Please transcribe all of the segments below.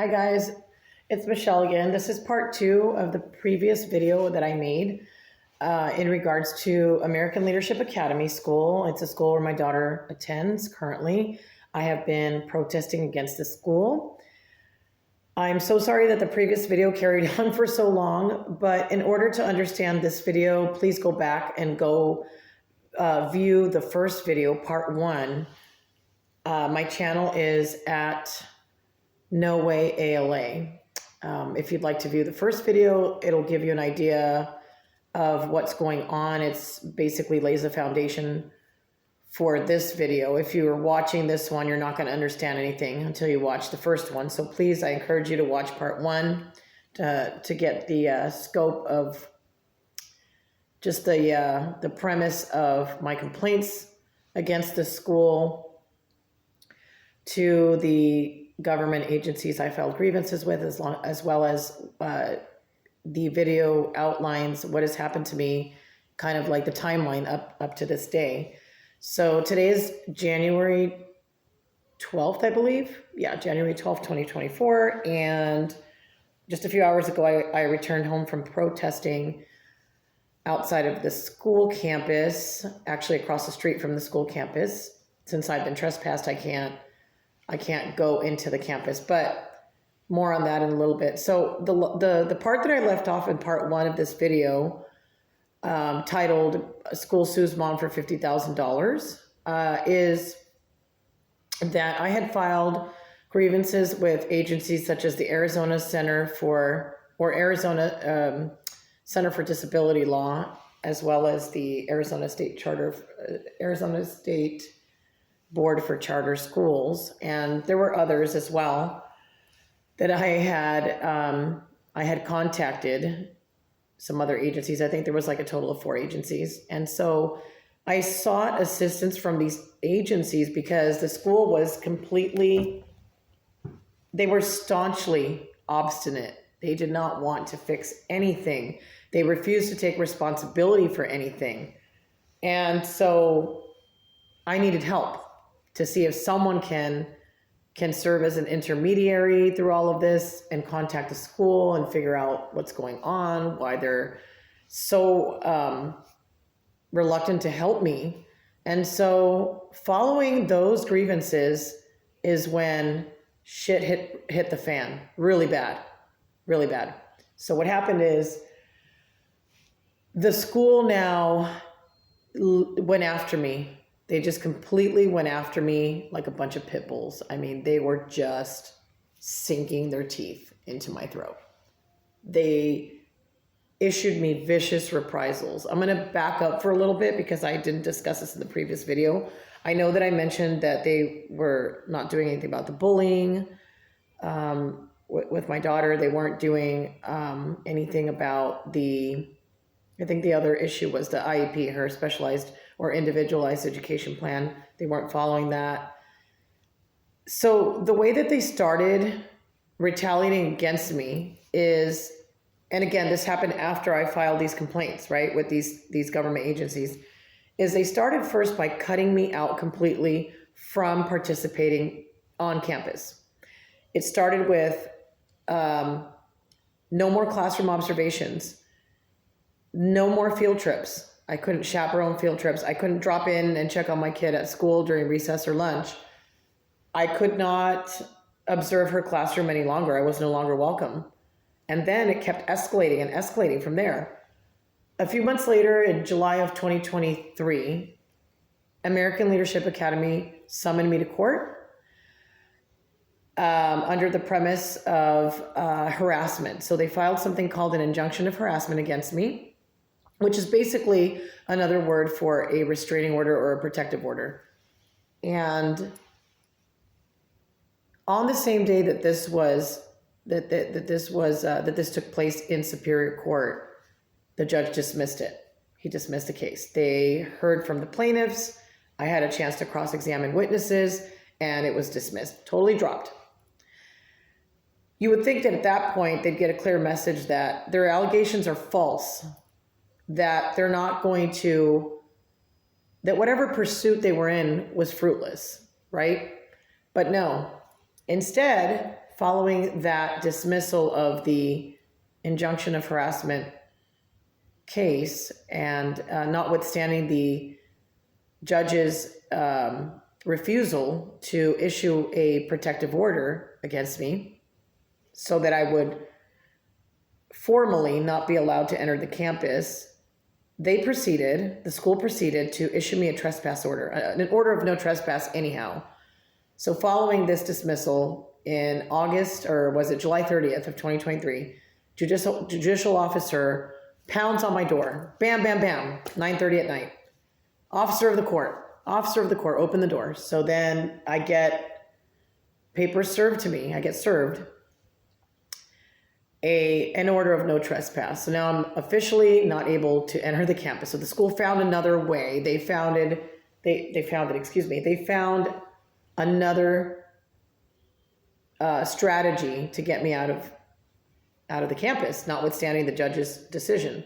Hi guys, it's Michelle again. This is part two of the previous video that I made in regards to American Leadership Academy School. It's a school where my daughter attends currently. I have been protesting against the school. I'm so sorry that the previous video carried on for so long, but in order to understand this video, please go back and go view the first video, part one. My channel is at No Way ALA. If you'd like to view the first video, it'll give you an idea of what's going on. It's basically lays a foundation for this video. If you're watching this one, you're not going to understand anything until you watch the first one. So please, I encourage you to watch part one to get the scope of just the premise of my complaints against the school, to the government agencies I filed grievances with, as well as the video outlines what has happened to me, kind of like the timeline up to this day. So today is January 12th, I believe. Yeah, January 12th, 2024. And just a few hours ago, I returned home from protesting outside of the school campus, actually across the street from the school campus. Since I've been trespassed, I can't go into the campus, but more on that in a little bit. So the part that I left off in part one of this video, titled "School Sues Mom for $50,000," is that I had filed grievances with agencies such as the Arizona Center for Disability Law, as well as the Arizona State Board for Charter Schools, and there were others as well that I had contacted, some other agencies. I think there was like a total of 4 agencies. And so I sought assistance from these agencies because the school was they were staunchly obstinate. They did not want to fix anything. They refused to take responsibility for anything. And so I needed help to see if someone can serve as an intermediary through all of this and contact the school and figure out what's going on, why they're so reluctant to help me. And so following those grievances is when shit hit the fan really bad. So what happened is the school now went after me. They just completely went after me like a bunch of pit bulls. I mean, they were just sinking their teeth into my throat. They issued me vicious reprisals. I'm going to back up for a little bit because I didn't discuss this in the previous video. I know that I mentioned that they were not doing anything about the bullying with my daughter. They weren't doing anything about I think the other issue was the IEP, her specialized or individualized education plan. They weren't following that. So the way that they started retaliating against me is, and again, this happened after I filed these complaints, right, with these government agencies, is they started first by cutting me out completely from participating on campus. It started with no more classroom observations, no more field trips. I couldn't chaperone field trips. I couldn't drop in and check on my kid at school during recess or lunch. I could not observe her classroom any longer. I was no longer welcome. And then it kept escalating and escalating from there. A few months later, in July of 2023, American Leadership Academy summoned me to court under the premise of harassment. So they filed something called an injunction of harassment against me, which is basically another word for a restraining order or a protective order. And on the same day that this took place in Superior Court, the judge dismissed it. He dismissed the case. They heard from the plaintiffs. I had a chance to cross-examine witnesses, and it was dismissed, totally dropped. You would think that at that point they'd get a clear message that their allegations are false, that they're not going to, that whatever pursuit they were in was fruitless, right? But no. Instead, following that dismissal of the injunction of harassment case, and notwithstanding the judge's refusal to issue a protective order against me so that I would formally not be allowed to enter the campus, the school proceeded to issue me a trespass order, an order of no trespass anyhow. So following this dismissal in August, or was it July 30th of 2023, judicial officer pounds on my door. Bam, bam, bam, 9:30 at night. Officer of the court, open the door. So then I get papers served to me. I get served an order of no trespass. So now I'm officially not able to enter the campus. So the school found another way. They found another strategy to get me out of the campus, notwithstanding the judge's decision.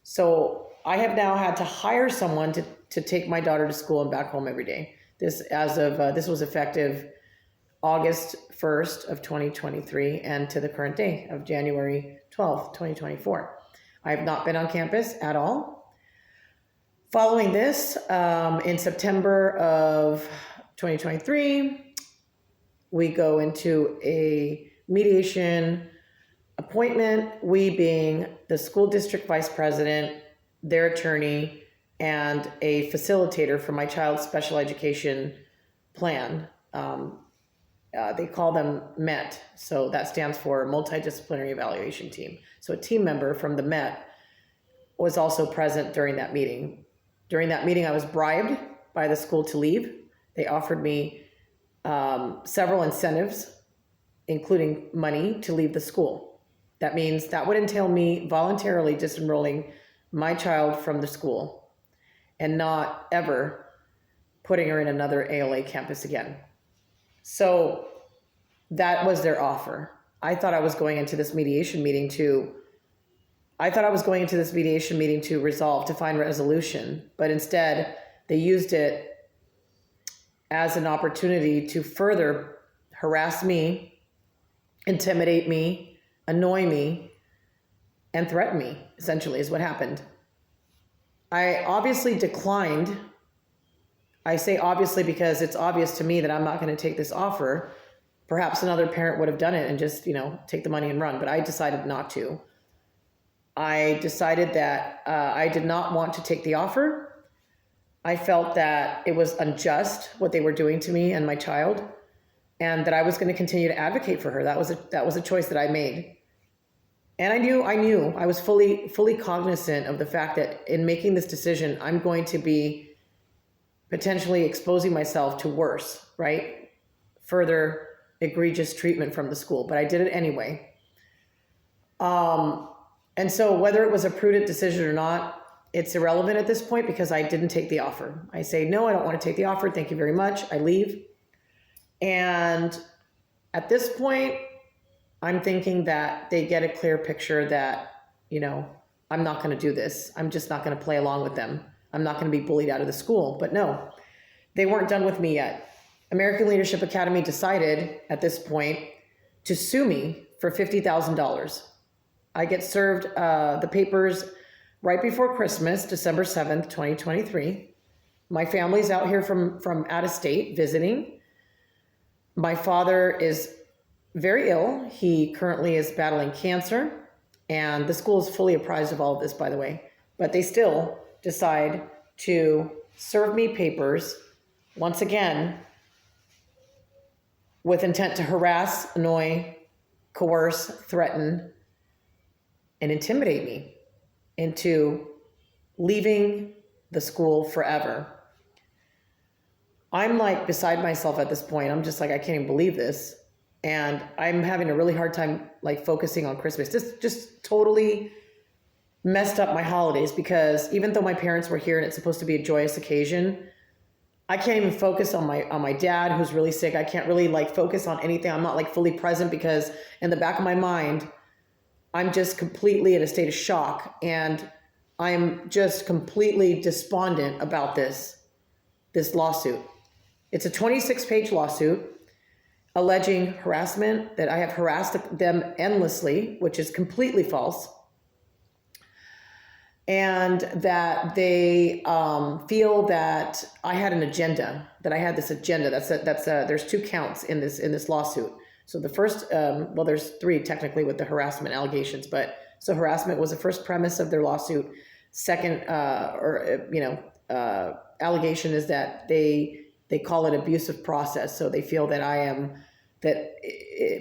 So I have now had to hire someone to take my daughter to school and back home every day. This was effective August 1st of 2023 and to the current day of January 12th, 2024. I have not been on campus at all. Following this, in September of 2023, we go into a mediation appointment, we being the school district vice president, their attorney, and a facilitator for my child's special education plan. They call them MET, so that stands for Multidisciplinary Evaluation Team. So a team member from the MET was also present during that meeting. During that meeting, I was bribed by the school to leave. They offered me several incentives, including money, to leave the school. That means that would entail me voluntarily disenrolling my child from the school and not ever putting her in another ALA campus again. So that was their offer. I thought I was going into this mediation meeting to resolve, to find resolution, but instead they used it as an opportunity to further harass me, intimidate me, annoy me, and threaten me, essentially, is what happened. I obviously declined. I say obviously because it's obvious to me that I'm not going to take this offer. Perhaps another parent would have done it and just, take the money and run, but I decided not to. I decided that I did not want to take the offer. I felt that it was unjust what they were doing to me and my child, and that I was going to continue to advocate for her. That was a choice that I made. And I knew I was fully cognizant of the fact that in making this decision, I'm going to be potentially exposing myself to worse, right? Further egregious treatment from the school, but I did it anyway. And so whether it was a prudent decision or not, it's irrelevant at this point because I didn't take the offer. I say, no, I don't want to take the offer. Thank you very much. I leave. And at this point, I'm thinking that they get a clear picture that, I'm not going to do this. I'm just not going to play along with them. I'm not going to be bullied out of the school. But no, they weren't done with me yet. American Leadership Academy decided at this point to sue me for $50,000. I get served the papers right before Christmas, December 7th, 2023. My family's out here from out of state visiting. My father is very ill. He currently is battling cancer, and the school is fully apprised of all of this, by the way. But they still decide to serve me papers, once again, with intent to harass, annoy, coerce, threaten, and intimidate me into leaving the school forever. I'm like beside myself at this point. I'm just like, I can't even believe this. And I'm having a really hard time like focusing on Christmas. This just totally messed up my holidays because even though my parents were here and it's supposed to be a joyous occasion, I can't even focus on my dad who's really sick. I can't really like focus on anything. I'm not like fully present because in the back of my mind, I'm just completely in a state of shock, and I'm just completely despondent about this lawsuit. It's a 26-page lawsuit. alleging harassment, that I have harassed them endlessly, which is completely false, and that they feel that I had an agenda, that I had this agenda. There's 2 counts in this lawsuit. So the first, well, there's 3 technically with the harassment allegations, but so harassment was the first premise of their lawsuit. Second, allegation is that they call it abusive process. So they feel that I am, that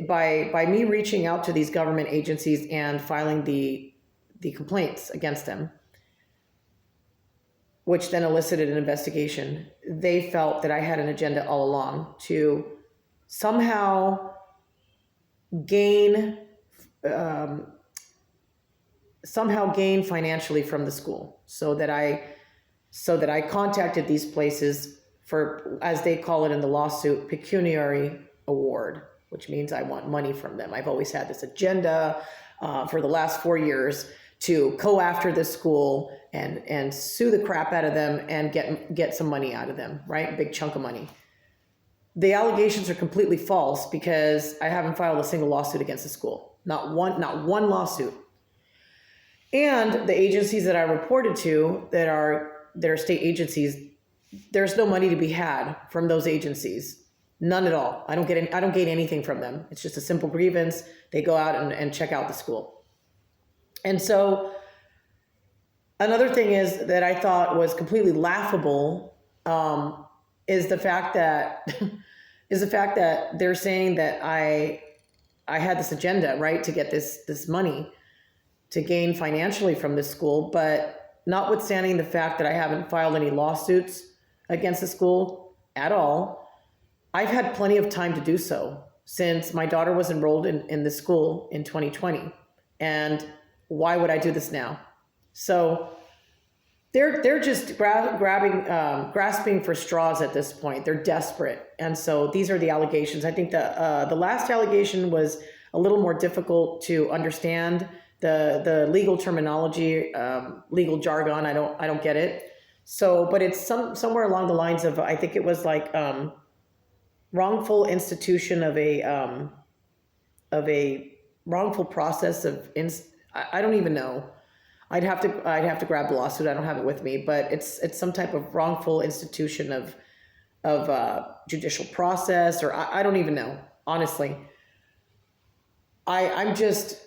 by me reaching out to these government agencies and filing the complaints against them, which then elicited an investigation, they felt that I had an agenda all along to somehow gain financially from the school, so that I contacted these places for, as they call it in the lawsuit, pecuniary award, which means I want money from them. I've always had this agenda for the last 4 years to go after this school and sue the crap out of them and get some money out of them, right? A big chunk of money. The allegations are completely false because I haven't filed a single lawsuit against the school. Not one lawsuit. And the agencies that I reported to that are state agencies, there's no money to be had from those agencies. None at all. I don't gain anything from them. It's just a simple grievance. They go out and check out the school. And so another thing is that I thought was completely laughable is the fact that they're saying that I had this agenda, right, to get this money to gain financially from this school, but notwithstanding the fact that I haven't filed any lawsuits against the school at all, I've had plenty of time to do so since my daughter was enrolled in the school in 2020. And why would I do this now? So they're just grasping for straws at this point. They're desperate. And so these are the allegations. I think the last allegation was a little more difficult to understand. The legal terminology, legal jargon, I don't get it. So, but it's somewhere along the lines of, I think it was like wrongful institution of a wrongful process of I don't even know. I'd have to grab the lawsuit. I don't have it with me, but it's some type of wrongful institution of judicial process, or I don't even know, honestly. I'm just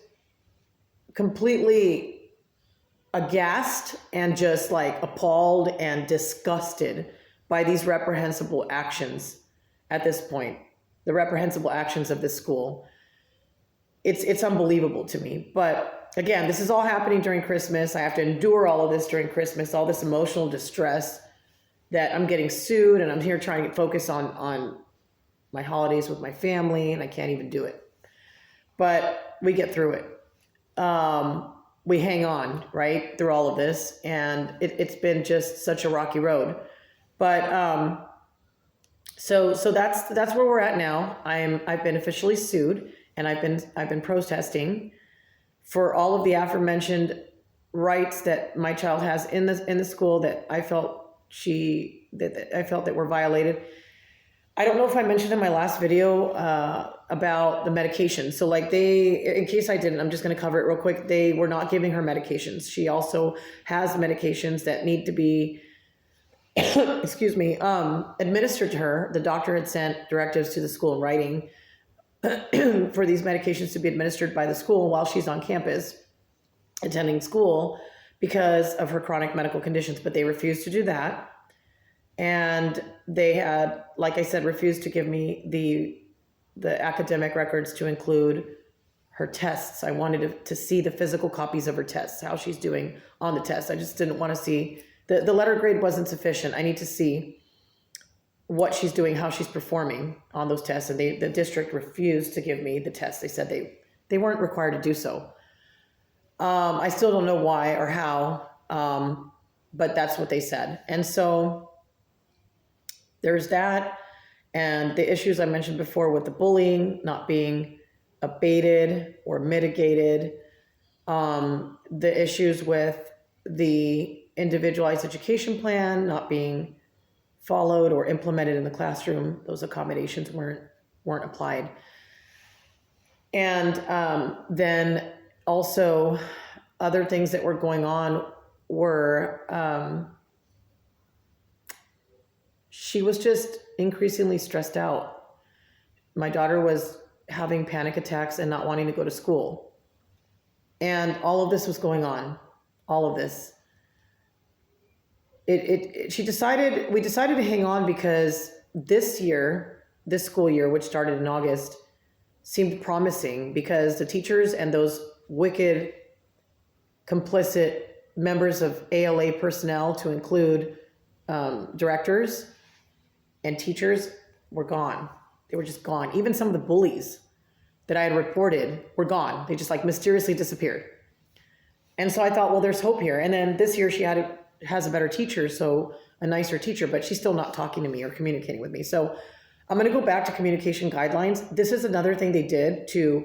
completely aghast and just like appalled and disgusted by these reprehensible actions at this point, the reprehensible actions of this school. It's unbelievable to me. But again, this is all happening during Christmas. I have to endure all of this during Christmas, all this emotional distress that I'm getting sued, and I'm here trying to focus on my holidays with my family, and I can't even do it. But we get through it. We hang on, right, through all of this, and it's been just such a rocky road. But so that's where we're at now. I've been officially sued, and I've been protesting for all of the aforementioned rights that my child has in the school that I felt that were violated. I don't know if I mentioned in my last video about the medication. So like in case I didn't, I'm just going to cover it real quick. They were not giving her medications. She also has medications that need to be, excuse me, administered to her. The doctor had sent directives to the school in writing for these medications to be administered by the school while she's on campus attending school because of her chronic medical conditions, but they refused to do that. And they had, like I said, refused to give me the academic records to include her tests. I wanted to see the physical copies of her tests, how she's doing on the test. I just didn't want to see, the letter grade wasn't sufficient. I need to see what she's doing, how she's performing on those tests. And the district refused to give me the tests. They said they weren't required to do so. I still don't know why or how, but that's what they said. And so there's that, and the issues I mentioned before with the bullying not being abated or mitigated, the issues with the individualized education plan not being followed or implemented in the classroom. Those accommodations weren't weren't applied. And then also other things that were going on were she was just increasingly stressed out. My daughter was having panic attacks and not wanting to go to school. And all of this was going on, all of this. We decided to hang on because this school year, which started in August, seemed promising because the teachers and those wicked, complicit members of ALA personnel, to include directors and teachers, were gone. They were just gone. Even some of the bullies that I had reported were gone. They just like mysteriously disappeared. And so I thought, well, there's hope here. And then this year she has a better teacher, so a nicer teacher, but she's still not talking to me or communicating with me. So I'm going to go back to communication guidelines. This is another thing they did to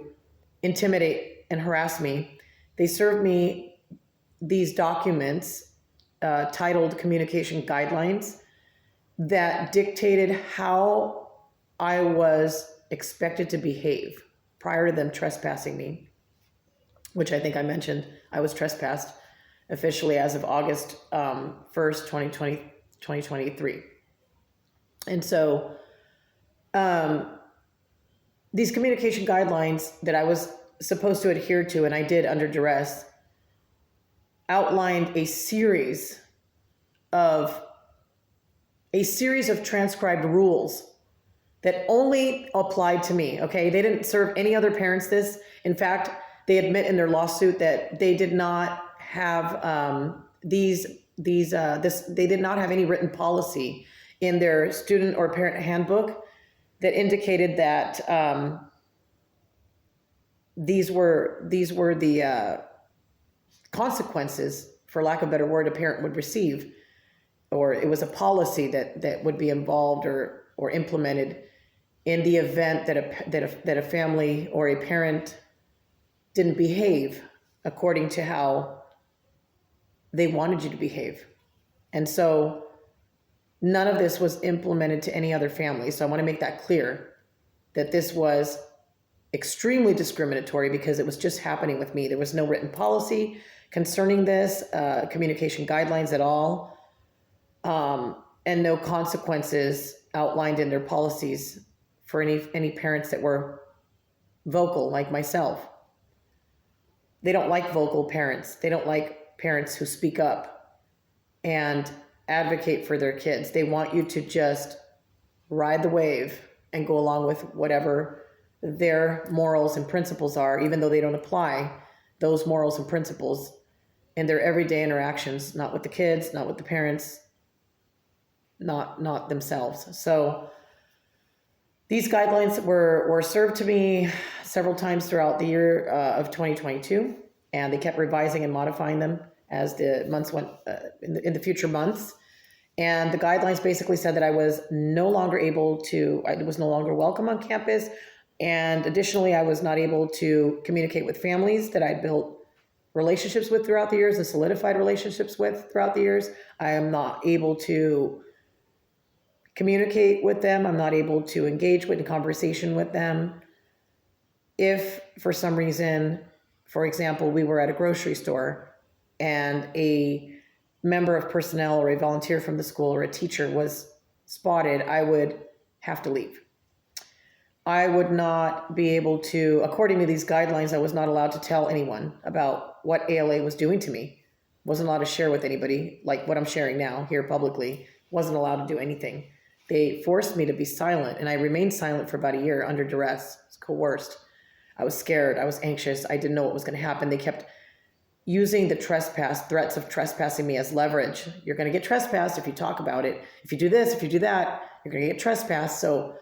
intimidate and harass me. They served me these documents titled communication guidelines that dictated how I was expected to behave prior to them trespassing me, which I think I mentioned. I was trespassed officially as of August 1st, 2023. And so these communication guidelines that I was supposed to adhere to, and I did under duress, outlined a series of transcribed rules that only applied to me, okay? They didn't serve any other parents this. In fact, they admit in their lawsuit that they did not have they did not have any written policy in their student or parent handbook that indicated that these were the consequences, for lack of a better word, a parent would receive, or it was a policy that would be involved or implemented in the event that a family or a parent didn't behave according to how they wanted you to behave. And so none of this was implemented to any other family. So I want to make that clear, that this was extremely discriminatory because it was just happening with me. There was no written policy concerning this, communication guidelines at all, and no consequences outlined in their policies for any parents that were vocal like myself. They don't like vocal parents. They don't like parents who speak up and advocate for their kids. They want you to just ride the wave and go along with whatever their morals and principles are, even though they don't apply those morals and principles in their everyday interactions, not with the kids, not with the parents, not themselves. So these guidelines were served to me several times throughout the year of 2022, and they kept revising and modifying them as the months went in the future months. And the guidelines basically said that I was no longer welcome on campus. And additionally, I was not able to communicate with families that I'd built relationships with throughout the years and solidified relationships with throughout the years. I am not able to communicate with them. I'm not able to engage in conversation with them. If for some reason, for example, we were at a grocery store and a member of personnel or a volunteer from the school or a teacher was spotted, I would have to leave. I would not be able to, according to these guidelines, I was not allowed to tell anyone about what ALA was doing to me. Wasn't allowed to share with anybody, like what I'm sharing now here publicly. Wasn't allowed to do anything. They forced me to be silent, and I remained silent for about a year under duress. I was coerced. I was scared. I was anxious. I didn't know what was going to happen. They kept using the threats of trespassing me as leverage. You're going to get trespassed if you talk about it. If you do this, if you do that, you're going to get trespassed. So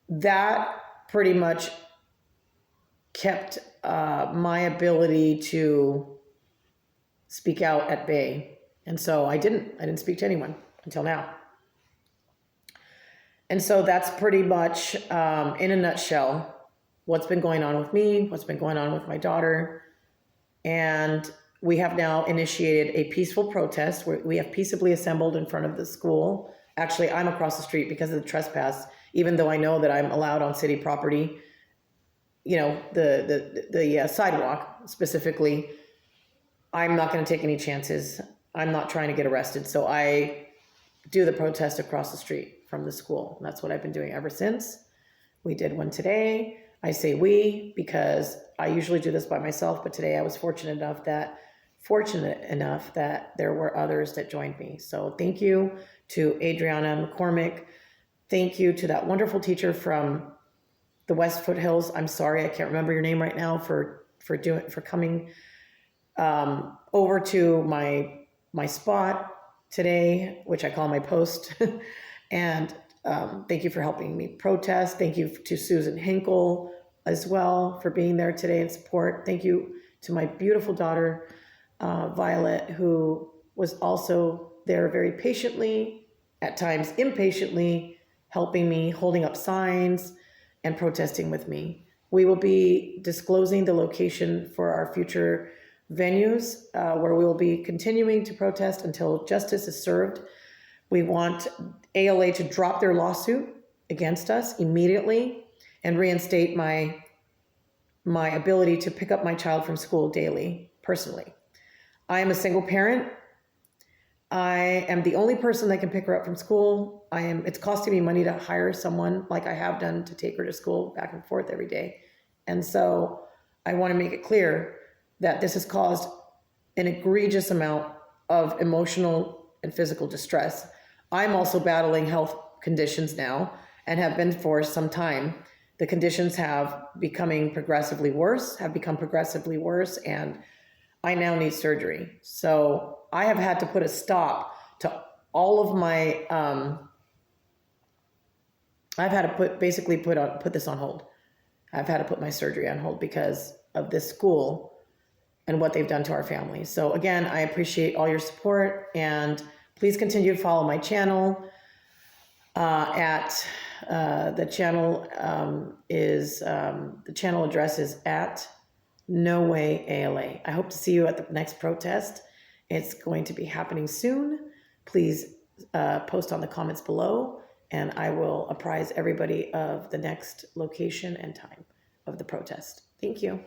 that pretty much kept my ability to speak out at bay. And so I didn't speak to anyone until now. And so that's pretty much, in a nutshell, what's been going on with me, what's been going on with my daughter. And we have now initiated a peaceful protest where we have peaceably assembled in front of the school. Actually, I'm across the street because of the trespass. even though I know that I'm allowed on city property, the sidewalk specifically. I'm not going to take any chances. I'm not trying to get arrested. So I do the protest across the street from the school. And that's what I've been doing ever since. We did one today. I say we because I usually do this by myself, but today I was fortunate enough that there were others that joined me. So thank you to Adriana McCormick. Thank you to that wonderful teacher from the West Foothills. I'm sorry, I can't remember your name right now, for coming over to my spot today, which I call my post. And thank you for helping me protest. Thank you to Susan Hinkle as well for being there today and support. Thank you to my beautiful daughter, Violet, who was also there very patiently, at times impatiently, helping me, holding up signs and protesting with me. We will be disclosing the location for our future venues where we will be continuing to protest until justice is served. We want ALA to drop their lawsuit against us immediately and reinstate my ability to pick up my child from school daily, personally. I am a single parent. I am the only person that can pick her up from school. It's costing me money to hire someone, like I have done, to take her to school back and forth every day. And so I want to make it clear that this has caused an egregious amount of emotional and physical distress. I'm also battling health conditions now and have been for some time. The conditions have become progressively worse, and I now need surgery. So I have had to put a stop to all of my, I've had to put this on hold. I've had to put my surgery on hold because of this school and what they've done to our family. So again, I appreciate all your support, and please continue to follow my channel. The channel address is at No Way ALA. I hope to see you at the next protest. It's going to be happening soon. Please post on the comments below, and I will apprise everybody of the next location and time of the protest. Thank you.